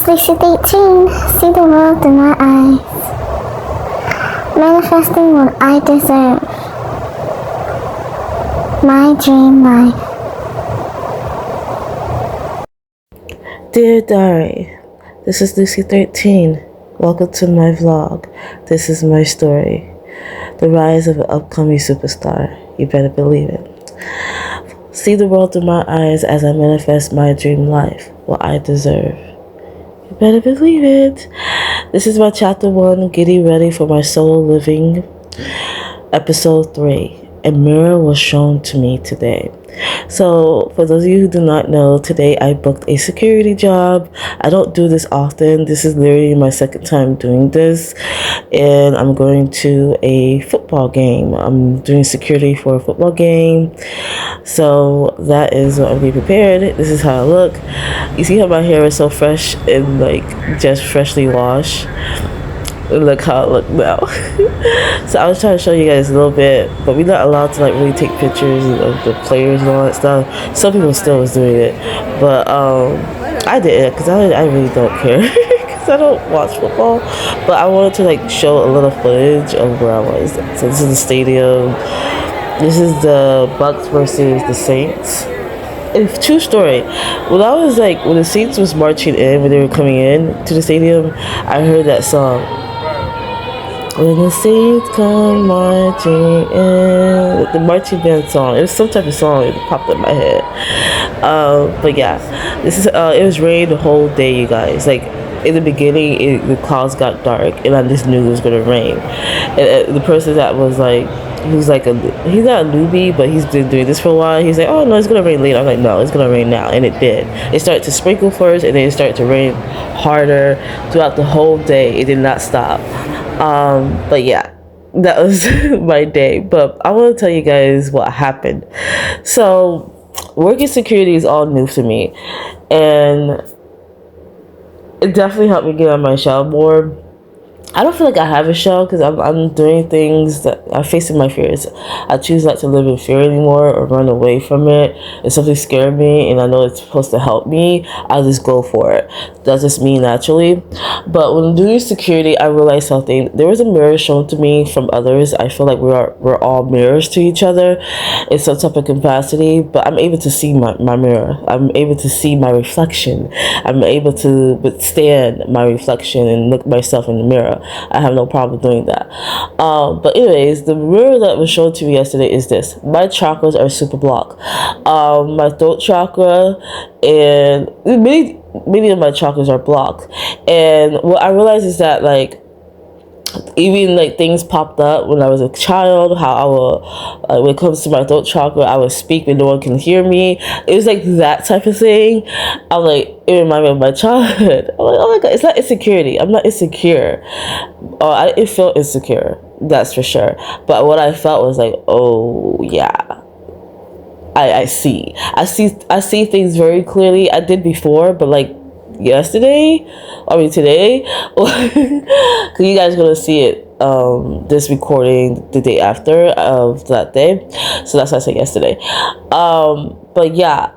is Lucid 18. See the world in my eyes. Manifesting what I deserve. My dream life. Dear Diary, this is Lucy 13. Welcome to my vlog. This is my story. The rise of an upcoming superstar. You better believe it. See the world through my eyes as I manifest my dream life, what I deserve. You better believe it. This is my chapter 1, getting ready for my solo living, episode 3. A mirror was shown to me today. So, for those of you who do not know, today I booked a security job. I don't do this often. This is literally my second time doing this. And I'm going to a football game. I'm doing security for a football game. So, that is what I'm being prepared. This is how I look. You see how my hair is so fresh and just freshly washed? Look how I look now. So I was trying to show you guys a little bit, but we're not allowed to really take pictures of the players and all that stuff. Some people still was doing it, but I did it because I really don't care because I don't watch football. But I wanted to show a little footage of where I was. So this is the stadium. This is the Bucks versus the Saints. And true story, when the Saints was marching in, when they were coming in to the stadium, I heard that song. When the Saints come marching in, the marching band song. It was some type of song. It popped up in my head. But yeah, this is. It was rain the whole day, you guys. In the beginning, the clouds got dark, and I just knew it was gonna rain. And the person that was he's not a newbie, but he's been doing this for a while. He's like, oh no, it's gonna rain later. I'm like, no, it's gonna rain now, and it did. It started to sprinkle first, and then it started to rain harder throughout the whole day. It did not stop. But yeah, that was my day. But I want to tell you guys what happened. So, working security is all new to me, and it definitely helped me get on my shell more. I don't feel like I have a shell because I'm doing things that I'm facing my fears. I choose not to live in fear anymore or run away from it. If something scared me and I know it's supposed to help me, I'll just go for it. That's just me naturally. But when doing security, I realized something. There was a mirror shown to me from others. I feel like we're all mirrors to each other in some type of capacity. But I'm able to see my mirror. I'm able to see my reflection. I'm able to withstand my reflection and look myself in the mirror. I have no problem doing that. But anyways, the mirror that was shown to me yesterday is this. My chakras are super blocked. My throat chakra and many of my chakras are blocked. And what I realized is that even things popped up when I was a child, how I will when it comes to my throat chakra, I would speak when no one can hear me. It was that type of thing. It reminded me of my childhood. I'm like, oh my god, it's not insecurity. I'm not insecure. I didn't feel insecure, that's for sure. But what I felt was oh yeah, I see things very clearly. I did before, but today, because you guys are gonna see it this recording the day after of that day, so that's why I said yesterday. But yeah,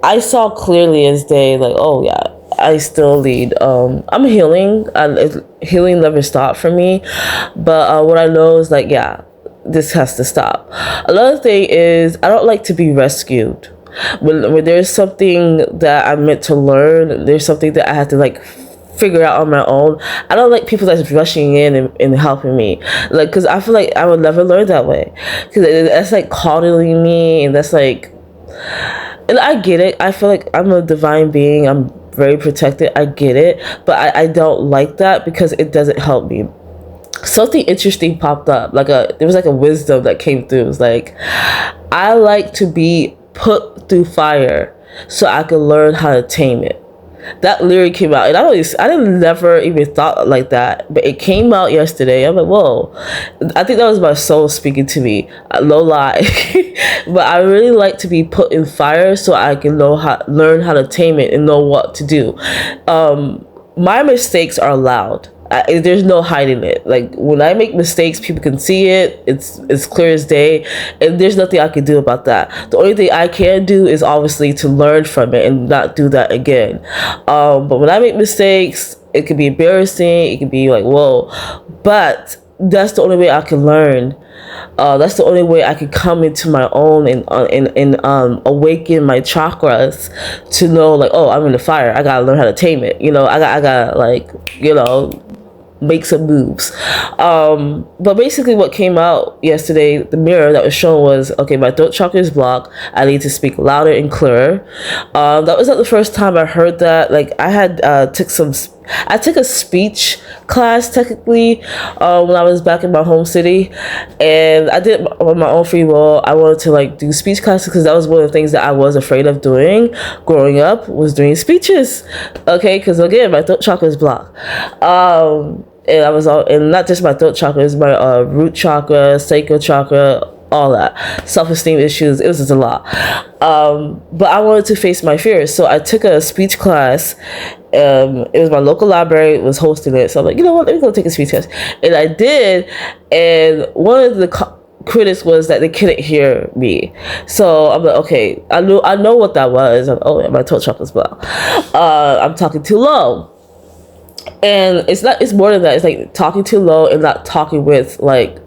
I saw clearly as day, oh yeah, I still lead. I'm healing. Healing never stopped for me, but what I know is yeah, this has to stop. Another thing is I don't like to be rescued. When there's something that I'm meant to learn, there's something that I have to figure out on my own. I don't like people that's rushing in and helping me, because I feel like I would never learn that way, because that's coddling me, and that's and I get it. I feel like I'm a divine being. I'm very protected. I get it, but I don't like that because it doesn't help me. Something interesting popped up. There was a wisdom that came through. It was I like to be put through fire so I could learn how to tame it. That lyric came out, and I didn't never even thought like that, but it came out yesterday. I'm like, whoa! I think that was my soul speaking to me. No lie, but I really like to be put in fire so I can learn how to tame it and know what to do. My mistakes are loud. there's no hiding it. Like when I make mistakes, people can see it. It's clear as day, and there's nothing I can do about that. The only thing I can do is obviously to learn from it and not do that again. But when I make mistakes, it can be embarrassing. It can be like, whoa, but that's the only way I can learn. That's the only way I can come into my own and awaken my chakras to know, like, oh, I'm in the fire. I gotta learn how to tame it. I gotta like, make some moves. But basically what came out yesterday, the mirror that was shown was, okay, my throat chakra is blocked. I need to speak louder and clearer. That was not the first time I heard that. Like I had I took a speech class technically when I was back in my home city, and I did on my own free will. I wanted to like do speech classes because that was one of the things that I was afraid of doing growing up, was doing speeches. Okay, because again, my throat chakra is blocked. And I was and not just my throat chakra, it's my root chakra, sacral chakra, all that, self-esteem issues. It was just a lot. But I wanted to face my fears, so I took a speech class. It was my local library was hosting it, so I'm like, you know what, let me go take a speech class, and I did. And one of the critics was that they couldn't hear me, so I'm like, okay, I know what that was. Oh, my throat chakra's blocked. I'm talking too low. And it's more than that. It's like talking too low and not talking with like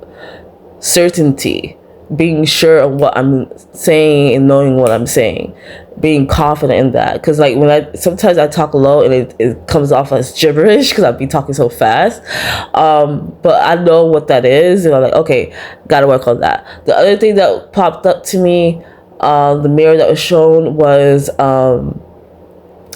certainty, being sure of what I'm saying and knowing what I'm saying, being confident in that. Because like sometimes I talk low and it comes off as gibberish because I'd be talking so fast. But I know what that is, and I'm like, okay, gotta work on that. The other thing that popped up to me, the mirror that was shown was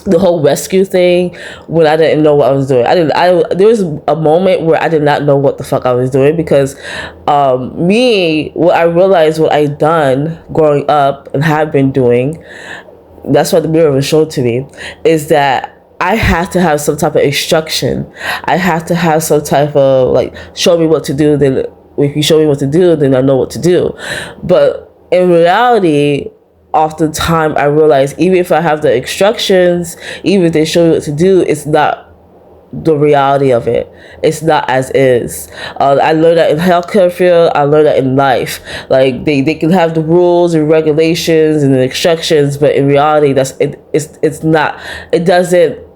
the whole rescue thing, when I didn't know what I was doing. There was a moment where I did not know what the fuck I was doing, because what I realized what I'd done growing up and have been doing, that's what the mirror was shown to me, is that I have to have some type of instruction. I have to have some type of like, show me what to do. Then if you show me what to do, then I know what to do. But in reality, oftentimes I realize even if I have the instructions, even if they show me what to do, it's not the reality of it. It's not as is. I learned that in healthcare field. I learned that in life. Like they can have the rules and regulations and the instructions, but in reality, it's not. It doesn't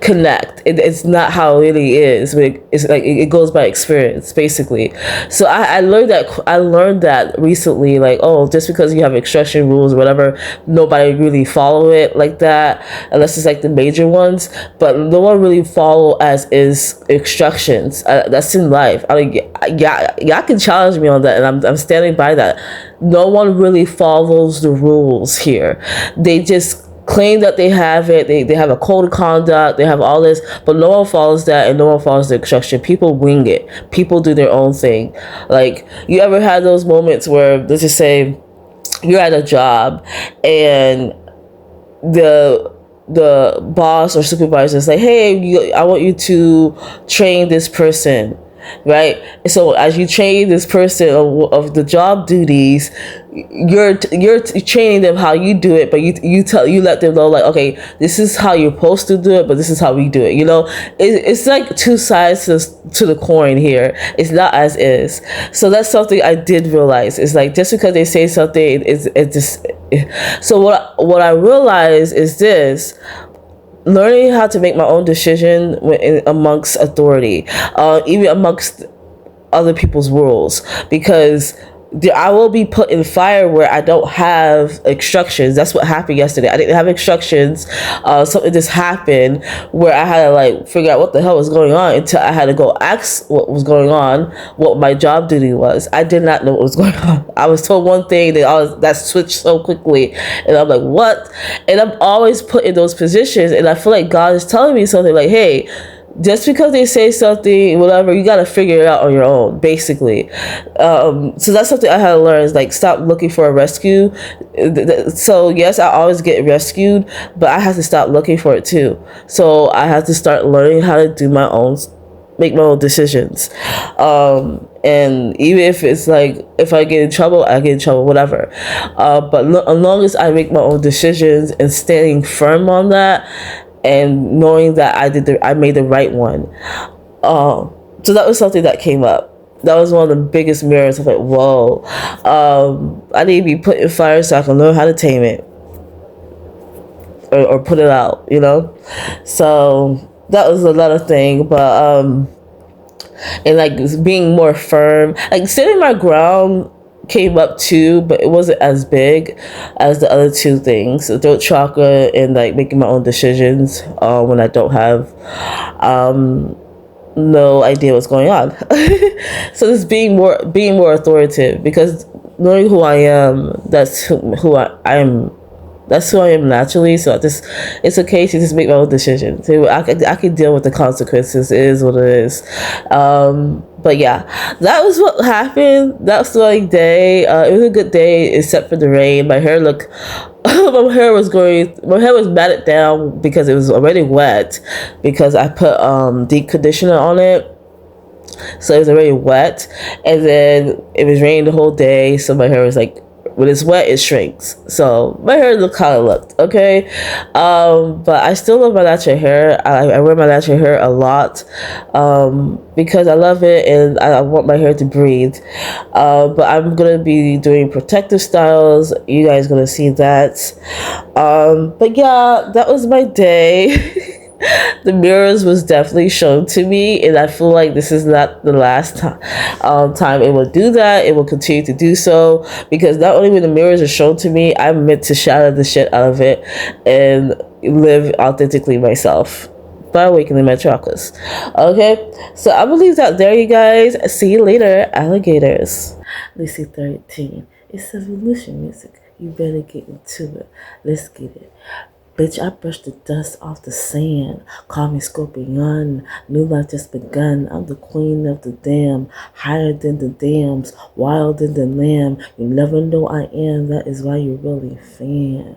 connect. It's not how it really is. It's like it goes by experience, basically. So I learned that recently. Like, oh, just because you have instruction rules or whatever, nobody really follow it like that, unless it's like the major ones. But no one really follow as is instructions. That's in life. I mean, y'all can challenge me on that, and I'm standing by that. No one really follows the rules here. They just claim that they have it. They have a code of conduct. They have all this, but no one follows that, and no one follows the instruction. People wing it. People do their own thing. Like, you ever had those moments where, let's just say, you're at a job and the boss or supervisor is like, hey, I want you to train this person, right? So as you train this person of the job duties, you're training them how you do it, but you let them know, like, okay, this is how you're supposed to do it, but this is how we do it. It's like two sides to the coin here. It's not as is. So that's something I did realize. It's like, just because they say something, it's just. So what I realized is this: learning how to make my own decision amongst authority, even amongst other people's rules, because I will be put in fire where I don't have instructions. That's what happened yesterday. I didn't have instructions. Something just happened where I had to like figure out what the hell was going on, until I had to go ask what was going on, what my job duty was. I did not know what was going on. I was told one thing, that switched so quickly, and I'm like, what? And I'm always put in those positions, and I feel like God is telling me something like, hey, just because they say something, whatever, you got to figure it out on your own, basically. So that's something I had to learn, is like, stop looking for a rescue. So yes, I always get rescued, but I have to stop looking for it too. So I have to start learning how to make my own decisions. And even if it's like, if I get in trouble, I get in trouble, whatever. But as long as I make my own decisions and standing firm on that, and knowing that I made the right one. So that was something that came up. That was one of the biggest mirrors. I was like, whoa, I need to be put in fire so I can learn how to tame it, or put it out, you know? So that was another thing. But, and like being more firm, like standing my ground came up too, but it wasn't as big as the other two things, the throat chakra and like making my own decisions when I don't have no idea what's going on. So this being more authoritative, because knowing who I am, that's who I am. That's who I am naturally. So it's okay to just make my own decisions. I can deal with the consequences. It is what it is. But yeah, that was what happened. That was the day. It was a good day, except for the rain. My hair looked. My hair was matted down because it was already wet, because I put deep conditioner on it. So it was already wet, and then it was raining the whole day. So my hair was like, when it's wet, it shrinks. So my hair looked how it looked, okay? But I still love my natural hair. I wear my natural hair a lot because I love it and I want my hair to breathe. But I'm going to be doing protective styles. You guys going to see that. But yeah, that was my day. The mirrors was definitely shown to me, and I feel like this is not the last time it will do that. It will continue to do so, because not only when the mirrors are shown to me, I'm meant to shatter the shit out of it and live authentically myself by awakening my chakras. Okay, so I'm gonna leave that there, you guys. See you later, alligators. Lucy 13. It's evolution music. You better get into it. Let's get it. Bitch, I brushed the dust off the sand. Call me Scorpion. New life just begun. I'm the queen of the dam. Higher than the dams. Wild than the lamb. You never know I am. That is why you're really fans.